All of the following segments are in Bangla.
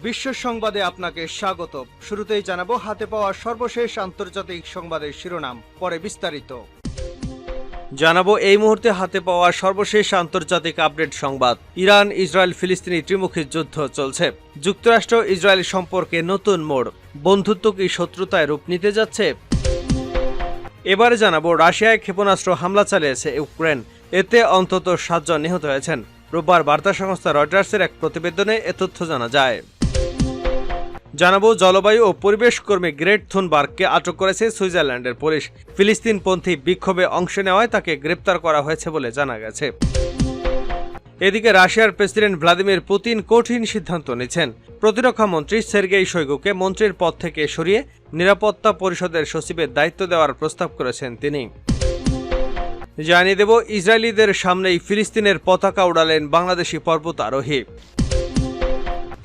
বিশ্ব সংবাদে আপনাকে স্বাগত। শুরুতেই জানাবো হাতে পাওয়া সর্বশেষ আন্তর্জাতিক সংবাদের শিরোনাম, পরে বিস্তারিত জানাবো। এই মুহূর্তে হাতে পাওয়া সর্বশেষ আন্তর্জাতিক আপডেট সংবাদ। ইরান ইসরায়েল ফিলিস্তিনি ত্রিমুখী যুদ্ধ চলছে। যুক্তরাষ্ট্র ইসরায়েল সম্পর্কে নতুন মোড়, বন্ধুত্ব কি শত্রুতায় রূপ নিতে যাচ্ছে? এবারে জানাবো রাশিয়ায় ক্ষেপণাস্ত্র হামলা চালিয়েছে ইউক্রেন, এতে অন্তত 7 জন নিহত হয়েছেন। রোববার বার্তা সংস্থা রয়টার্সের এক প্রতিবেদনে এ তথ্য জানা যায়। জানাবো জলবায়ু ও পরিবেশ কর্মী গ্রেট থুনবার্গকে আটক করেছে সুইজারল্যান্ডের পুলিশ। ফিলিস্তিনপন্থী বিক্ষোভে অংশ নেওয়ায় তাকে গ্রেপ্তার করা হয়েছে বলে জানা গেছে। এদিকে রাশিয়ার প্রেসিডেন্ট ভ্লাদিমির পুতিন কঠিন সিদ্ধান্ত নিচ্ছেন। প্রতিরক্ষা মন্ত্রী সের্গেই শোইগুকে মন্ত্রীর পদ থেকে সরিয়ে নিরাপত্তা পরিষদের সচিবের দায়িত্ব দেওয়ার প্রস্তাব করেছেন তিনি। জানিয়ে দেব, ইসরায়েলিদের সামনেই ফিলিস্তিনের পতাকা উড়ালেন বাংলাদেশি পর্বতারোহী।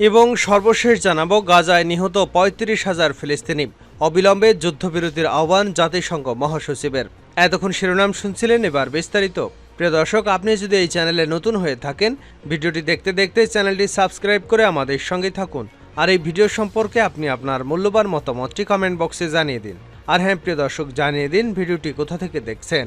এবং সর্বশেষ জানাবো গাজায় নিহত 35,000 ফিলিস্তিনি, অবিলম্বে যুদ্ধবিরতির আহ্বান জাতিসংঘ মহাসচিবের। এতক্ষণ শিরোনাম শুনছিলেন, এবার বিস্তারিত। প্রিয় দর্শক, আপনি যদি এই চ্যানেলে নতুন হয়ে থাকেন, ভিডিওটি দেখতে দেখতে চ্যানেলটি সাবস্ক্রাইব করে আমাদের সঙ্গে থাকুন। আর এই ভিডিও সম্পর্কে আপনি আপনার মূল্যবান মতামতটি কমেন্ট বক্সে জানিয়ে দিন। আর হ্যাঁ প্রিয় দর্শক, জানিয়ে দিন ভিডিওটি কোথা থেকে দেখছেন।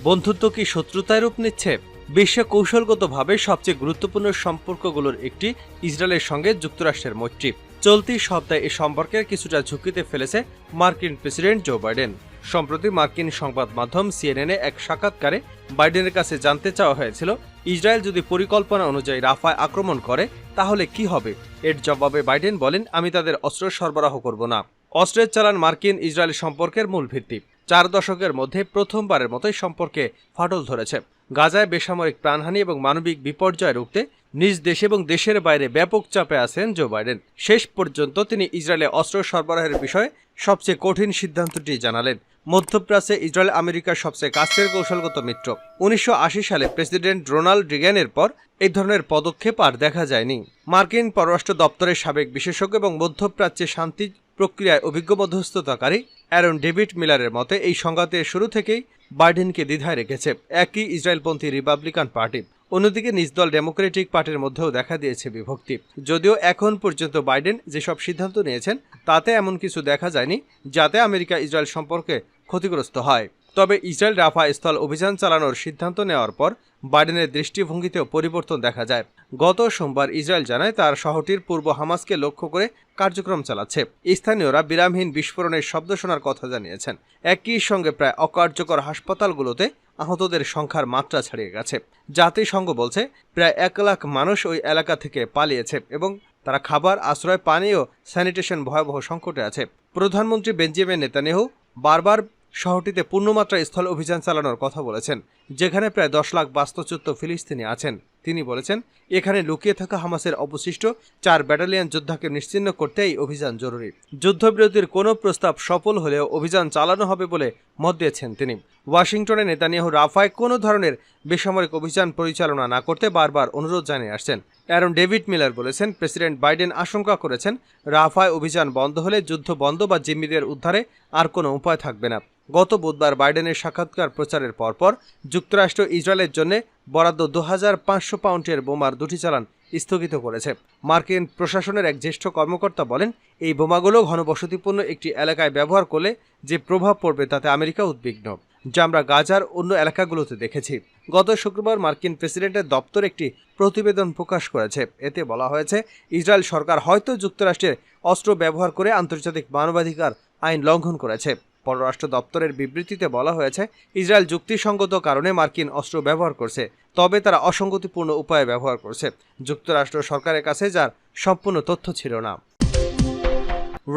বন্ধুত্ব কি শত্রুতায় রূপ নিচ্ছে? বিশ্বে কৌশলগতভাবে সবচেয়ে গুরুত্বপূর্ণ সম্পর্কগুলোর একটি ইসরায়েলের সঙ্গে যুক্তরাষ্ট্রের মৈত্রী। চলতি সপ্তাহে এই সম্পর্কের কিছুটা ঝুঁকিতে ফেলেছে মার্কিন প্রেসিডেন্ট জো বাইডেন। সম্প্রতি মার্কিন সংবাদ মাধ্যম সিএনএনে এক সাক্ষাৎকারে বাইডেনের কাছে জানতে চাওয়া হয়েছিল, ইসরায়েল যদি পরিকল্পনা অনুযায়ী রাফায় আক্রমণ করে তাহলে কি হবে। এর জবাবে বাইডেন বলেন, আমি তাদের অস্ত্র সরবরাহ করব না। অস্ত্রের চালান মার্কিন ইসরায়েল সম্পর্কের মূল ভিত্তি। 4 দশকের মধ্যে প্রথমবারের মতোই সম্পর্কে ফাটল ধরেছে। গাজায় বেসামরিক প্রাণহানি এবং মানবিক বিপর্যয় রুখতে নিজ দেশ এবং দেশের বাইরে ব্যাপক চাপে আছেন জো বাইডেন। শেষ পর্যন্ত তিনি ইসরায়েলে অস্ত্র সরবরাহের বিষয়ে সবচেয়ে কঠিন সিদ্ধান্তটি জানালেন। মধ্যপ্রাচ্যে ইসরায়েল আমেরিকার সবচেয়ে কাছের কৌশলগত মিত্র। 1980 সালে প্রেসিডেন্ট রোনাল্ড রিগ্যানের পর এই ধরনের পদক্ষেপ আর দেখা যায়নি। মার্কিন পররাষ্ট্র দপ্তরের সাবেক বিশেষজ্ঞ এবং মধ্যপ্রাচ্যে শান্তি প্রক্রিয়ায় অভিজ্ঞ মধ্যস্থতাকারী অ্যারন ডেভিড মিলারের মতে এই সংঘাতের শুরু থেকেই বাইডেনকে দ্বিধায় রেখেছে একই ইসরায়েলপন্থী রিপাবলিকান পার্টি। অন্যদিকে নিজ দল ডেমোক্রেটিক পার্টির মধ্যেও দেখা দিয়েছে বিভক্তি। যদিও এখন পর্যন্ত বাইডেন যেসব সিদ্ধান্ত নিয়েছেন তাতে এমন কিছু দেখা যায়নি যাতে আমেরিকা ইসরায়েল সম্পর্কে ক্ষতিগ্রস্ত হয়। তবে ইসরায়েল রাফা স্থল অভিযান চালানোর সিদ্ধান্ত নেওয়ার পর বাইডেনের দৃষ্টিভঙ্গিতেও পরিবর্তন দেখা যায়। গত সোমবার ইসরায়েল জানায় তার শহরটির পূর্ব হামাসকে লক্ষ্য করে কার্যক্রম চালাচ্ছে। স্থানীয়রা বিরামহীন বিস্ফোরণের শব্দ শোনার কথা জানিয়েছেন। একই সঙ্গে প্রায় অকার্যকর হাসপাতালগুলোতে আহতদের সংখ্যার মাত্রা ছাড়িয়ে গেছে। জাতিসংঘ বলছে প্রায় 1 লাখ মানুষ ওই এলাকা থেকে পালিয়েছে এবং তারা খাবার, আশ্রয়, পানি ও স্যানিটেশন ভয়াবহ সংকটে আছে। প্রধানমন্ত্রী বেঞ্জামিন নেতানিয়াহু বারবার শহরটিতে পূর্ণমাত্রা স্থল অভিযান চালানোর কথা বলেছেন, যেখানে প্রায় 10 লাখ বাস্তুচ্যুত ফিলিস্তিনি আছেন। তিনি বলেছেন, এখানে লুকিয়ে থাকা হামাসের অবশিষ্ট 4 ব্যাটালিয়ন যোদ্ধাকে নিশ্চিহ্ন করতে এই অভিযান জরুরি। যুদ্ধবিরতির কোনো প্রস্তাব সফল হলেও অভিযান চালানো হবে বলে মত দিয়েছেন তিনি। ওয়াশিংটনে নেতানিয়াহু রাফায় কোনো ধরনের বেসামরিক অভিযান পরিচালনা না করতে বারবার অনুরোধ জানিয়ে আসছেন। অ্যারন ডেভিড মিলার বলেছেন, প্রেসিডেন্ট বাইডেন আশঙ্কা করেছেন রাফায় অভিযান বন্ধ হলে যুদ্ধ বন্ধ বা জিম্মিদের উদ্ধারে আর কোনো উপায় থাকবে না। গত বুধবার বাইডেনের সাক্ষাৎকার প্রচারের পরপর যুক্তরাষ্ট্র ইসরায়েলের জন্য বরাদ্দ 2500 পাউন্ডের বোমার 2টি চালান স্থগিত করেছে। মার্কিন প্রশাসনের এক জ্যেষ্ঠ কর্মকর্তা বলেন, এই বোমাগুলো ঘনবসতিপূর্ণ একটি এলাকায় ব্যবহার করলে যে প্রভাব পড়বে তাতে আমেরিকা উদ্বিগ্ন, যা আমরা গাজার অন্য এলাকাগুলোতে দেখেছি। গত শুক্রবার মার্কিন প্রেসিডেন্টের দপ্তর একটি প্রতিবেদন প্রকাশ করেছে। এতে বলা হয়েছে, ইসরায়েল সরকার হয়তো যুক্তরাষ্ট্রের অস্ত্র ব্যবহার করে আন্তর্জাতিক মানবাধিকার আইন লঙ্ঘন করেছে। পররাষ্ট্র দপ্তরের বিবৃতিতে বলা হয়েছে, ইসরায়েল যুক্তিসঙ্গত কারণে মার্কিন অস্ত্র ব্যবহার করছে, তবে তারা অসঙ্গতিপূর্ণ উপায়ে ব্যবহার করছে যুক্তরাষ্ট্র সরকারের কাছে যার সম্পূর্ণ তথ্য ছিল না।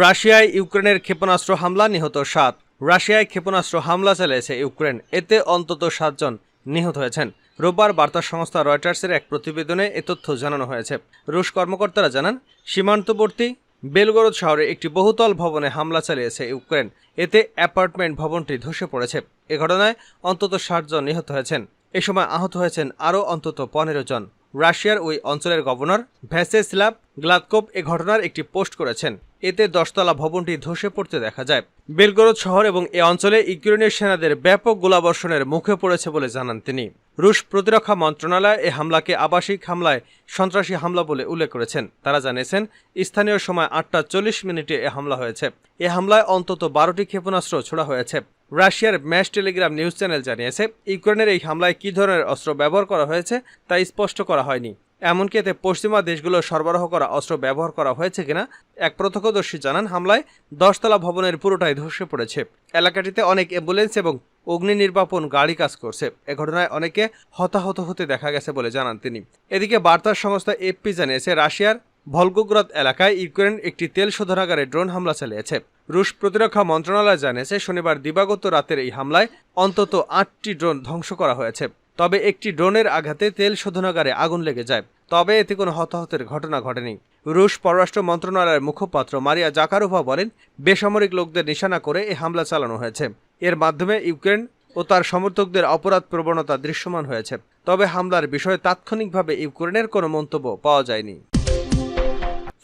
রাশিয়ায় ইউক্রেনের ক্ষেপণাস্ত্র হামলা, নিহত 7। রাশিয়ায় ক্ষেপণাস্ত্র হামলা চালিয়েছে ইউক্রেন, এতে অন্তত 7 জন নিহত হয়েছেন। রোববার বার্তা সংস্থা রয়টার্সের এক প্রতিবেদনে এ তথ্য জানানো হয়েছে। রুশ কর্মকর্তারা জানান, সীমান্তবর্তী বেলগরদ শহরে একটি বহুতল ভবনে হামলা চালিয়েছে ইউক্রেন, এতে অ্যাপার্টমেন্ট ভবনটি ধসে পড়েছে। এ ঘটনায় অন্তত 60 জন নিহত হয়েছেন। এ সময় আহত হয়েছেন আরও অন্তত 15 জন। রাশিয়ার ওই অঞ্চলের গভর্নর ভ্যাসেস্লাভ গ্লাদকোভ এ ঘটনার একটি পোস্ট করেছেন। এতে 10তলা ভবনটি ধসে পড়তে দেখা যায়। বেলগরদ শহর এবং এ অঞ্চলে ইউক্রেনের সেনাদের ব্যাপক গোলাবর্ষণের মুখে পড়েছে বলে জানান তিনি। রুশ প্রতিরক্ষা মন্ত্রণালয় এ হামলাকে আবাসিক হামলায় সন্ত্রাসী হামলা বলে উল্লেখ করেছেন। তারা জানিয়েছেন, স্থানীয় সময় 8টা 40 মিনিটে এ হামলা হয়েছে। এ হামলায় অন্তত 12টি ক্ষেপণাস্ত্র ছোড়া হয়েছে। রাশিয়ার ম্যাশ টেলিগ্রাম নিউজ চ্যানেল জানিয়েছে, ইউক্রেনের এই হামলায় কী ধরনের অস্ত্র ব্যবহার করা হয়েছে তা স্পষ্ট করা হয়নি। এমনকি এতে পশ্চিমা দেশগুলো সরবরাহ করা অস্ত্র ব্যবহার করা হয়েছে কিনা। এক প্রত্যক্ষদর্শী জানান, হামলায় 10তলা ভবনের পুরোটাই ধসে পড়েছে। এলাকাটিতে অনেক অ্যাম্বুলেন্স এবং অগ্নি নির্বাপন গাড়ি কাজ করছে। এ ঘটনায় অনেকে হতাহত হতে দেখা গেছে বলে জানান তিনি। এদিকে বার্তা সংস্থা এফপি জানিয়েছে, রাশিয়ার ভলগোগ্রাদ এলাকায় ইউক্রেন একটি তেল শোধনাগারে ড্রোন হামলা চালিয়েছে। রুশ প্রতিরক্ষা মন্ত্রণালয় জানিয়েছে, শনিবার দিবাগত রাতের এই হামলায় অন্তত 8টি ড্রোন ধ্বংস করা হয়েছে। তবে একটি ড্রোনের আঘাতে তেল শোধনাগারে আগুন লেগে যায়। তবে এতে কোনো হতাহতের ঘটনা ঘটেনি। রুশ পররাষ্ট্র মন্ত্রণালয়ের মুখপাত্র মারিয়া জাকারোভা বলেন, বেসামরিক লোকদের নিশানা করে এই হামলা চালানো হয়েছে। এর মাধ্যমে ইউক্রেন ও তার সমর্থকদের অপরাধ প্রবণতা দৃশ্যমান হয়েছে। তবে হামলার বিষয়ে তাৎক্ষণিকভাবে ইউক্রেনের কোনো মন্তব্য পাওয়া যায়নি।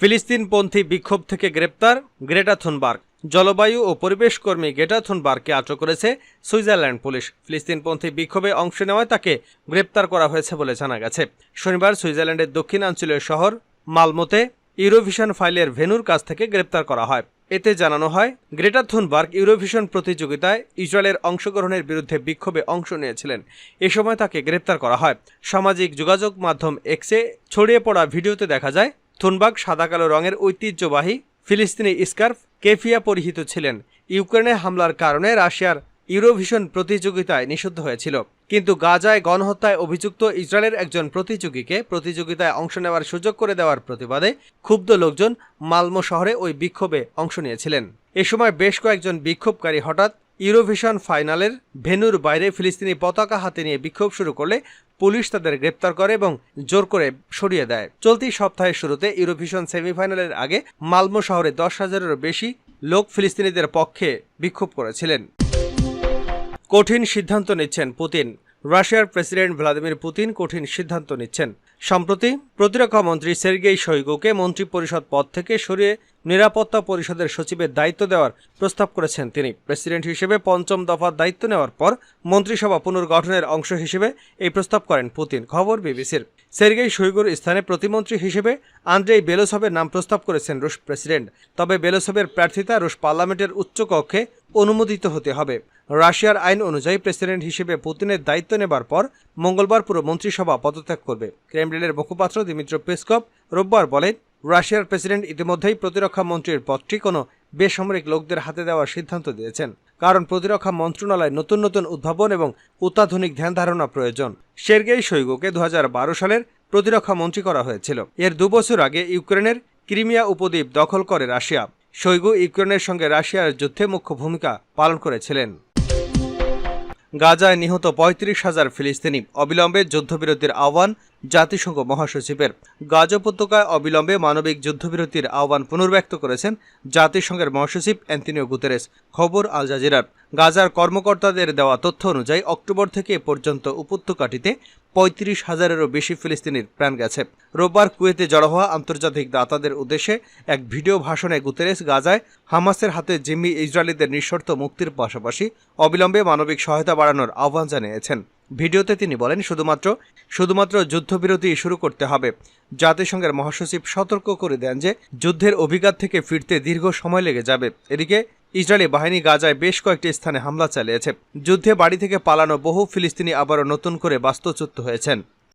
ফিলিস্তিনপন্থী বিক্ষোভ থেকে গ্রেপ্তার গ্রেটা থুনবার্গ। জলবায়ু ও পরিবেশ কর্মী গ্রেটা থুনবার্গকে আটক করেছে সুইজারল্যান্ড পুলিশ। ফিলিস্তিনপন্থী বিক্ষোভে অংশ নেওয়ায় তাকে গ্রেপ্তার করা হয়েছে বলে জানা গেছে। শনিবার সুইজারল্যান্ডের দক্ষিণাঞ্চলীয় শহর মালমোতে ইউরোভিশন ফাইলের ভেন্যুর কাছ থেকে গ্রেপ্তার করা হয়। এতে জানানো হয়, গ্রেটা থুনবার্গ ইউরোভিশন প্রতিযোগিতায় ইসরায়েলের অংশগ্রহণের বিরুদ্ধে বিক্ষোভে অংশ নিয়েছিলেন। এ সময় তাকে গ্রেপ্তার করা হয়। সামাজিক যোগাযোগ মাধ্যম এক্সে ছড়িয়ে পড়া ভিডিওতে দেখা যায়, থুনবার্গ সাদা কালো রঙের ঐতিহ্যবাহী ফিলিস্তিনি স্কার্ফ কেফিয়া পরিহিত ছিলেন। ইউক্রেনে হামলার কারণে রাশিয়ার ইউরোভিশন প্রতিযোগিতায় নিষিদ্ধ হয়েছিল। কিন্তু গাজায় গণহত্যায় অভিযুক্ত ইসরায়েলের একজন প্রতিযোগীকে প্রতিযোগিতায় অংশ নেওয়ার সুযোগ করে দেওয়ার প্রতিবাদে ক্ষুব্ধ লোকজন মালমো শহরে ওই বিক্ষোভে অংশ নিয়েছিলেন। এ সময় বেশ কয়েকজন বিক্ষোভকারী হঠাৎ ইউরোভিশন ফাইনালের ভেন্যুর বাইরে ফিলিস্তিনি পতাকা হাতে নিয়ে বিক্ষোভ শুরু করলে পুলিশ তাদের গ্রেপ্তার করে এবং জোর করে সরিয়ে দেয়। চলতি সপ্তাহের শুরুতে ইউরোভিশন সেমিফাইনালের আগে মালমো শহরে 10,000-এরও বেশি লোক ফিলিস্তিনিদের পক্ষে বিক্ষোভ করেছিলেন। কঠিন সিদ্ধান্ত নিচ্ছেন পুতিন। রাশিয়ার প্রেসিডেন্ট ভ্লাদিমির পুতিন কঠিন সিদ্ধান্ত নিচ্ছেন। সম্প্রতি প্রতিরক্ষা মন্ত্রী সের্গেই শোইগুকে মন্ত্রিপরিষদ পদ থেকে সরিয়ে নিরাপত্তা পরিষদের সচিবের দায়িত্ব দেওয়ার প্রস্তাব করেছেন তিনি। প্রেসিডেন্ট হিসেবে 5ম দফার দায়িত্ব নেওয়ার পর মন্ত্রিসভা পুনর্গঠনের অংশ হিসেবে এই প্রস্তাব করেন পুতিন। খবর বিবিসির। সের্গেই শোইগুর স্থানে প্রতিমন্ত্রী হিসেবে আন্দ্রেই বেলোসভের নাম প্রস্তাব করেছেন রুশ প্রেসিডেন্ট। তবে বেলোসভের প্রার্থিতা রুশ পার্লামেন্টের উচ্চকক্ষে অনুমোদিত হতে হবে। রাশিয়ার আইন অনুযায়ী প্রেসিডেন্ট হিসেবে পুতিনের দায়িত্ব নেবার পর মঙ্গলবার পুরো মন্ত্রিসভা পদত্যাগ করবে। ক্রেমলিনের মুখপাত্র দিমিত্রি পেসকভ রোববার বলেন, রাশিয়ার প্রেসিডেন্ট ইতিমধ্যেই প্রতিরক্ষা মন্ত্রীর পদটি কোনো বেসামরিক লোকদের হাতে দেওয়ার সিদ্ধান্ত দিয়েছেন, কারণ প্রতিরক্ষা মন্ত্রণালয় নতুন নতুন উদ্ভাবন এবং অত্যাধুনিক ধ্যান ধারণা প্রয়োজন। সের্গেই শোইগুকে 2012 সালের প্রতিরক্ষা মন্ত্রী করা হয়েছিল। এর 2 বছর আগে ইউক্রেনের ক্রিমিয়া উপদ্বীপ দখল করে রাশিয়া। শোইগু ইউক্রেনের সঙ্গে রাশিয়ার যুদ্ধে মুখ্য ভূমিকা পালন করেছিলেন। গাজায় নিহত 35,000 ফিলিস্তিনি, অবিলম্বে যুদ্ধবিরতির আহ্বান জাতিসংঘ মহাসচিবের। গাজা উপত্যকায় অবিলম্বে মানবিক যুদ্ধবিরতির আহ্বান পুনর্ব্যক্ত করেছেন জাতিসংঘের মহাসচিব অ্যান্তোনিও গুতেরেস। খবর আল জাজিরার। গাজার কর্মকর্তাদের দেওয়া তথ্য অনুযায়ী অক্টোবর থেকে এ পর্যন্ত উপত্যকাটিতে 35,000-এরও বেশি ফিলিস্তিনির প্রাণ গেছে। রোববার কুয়েতে জড়ো হওয়া আন্তর্জাতিক দাতাদের উদ্দেশ্যে এক ভিডিও ভাষণে গুতেরেস গাজায় হামাসের হাতে জিম্মি ইসরায়েলিদের নিঃশর্ত মুক্তির পাশাপাশি অবিলম্বে মানবিক সহায়তা বাড়ানোর আহ্বান জানিয়েছেন। ভিডিওতে তিনি বলেন, শুধুমাত্র যুদ্ধবিরতি শুরু করতে হবে। জাতিসংঘের মহাসচিব সতর্ক করে দেন যে যুদ্ধের অভিজ্ঞতা থেকে ফিরতে দীর্ঘ সময় লেগে যাবে। এদিকে ইসরায়েলি বাহিনী গাজায় বেশ কয়েকটি স্থানে হামলা চালিয়েছে। যুদ্ধে বাড়ি থেকে পালানো বহু ফিলিস্তিনি আবারও নতুন করে বাস্তুচ্যুত হয়েছেন।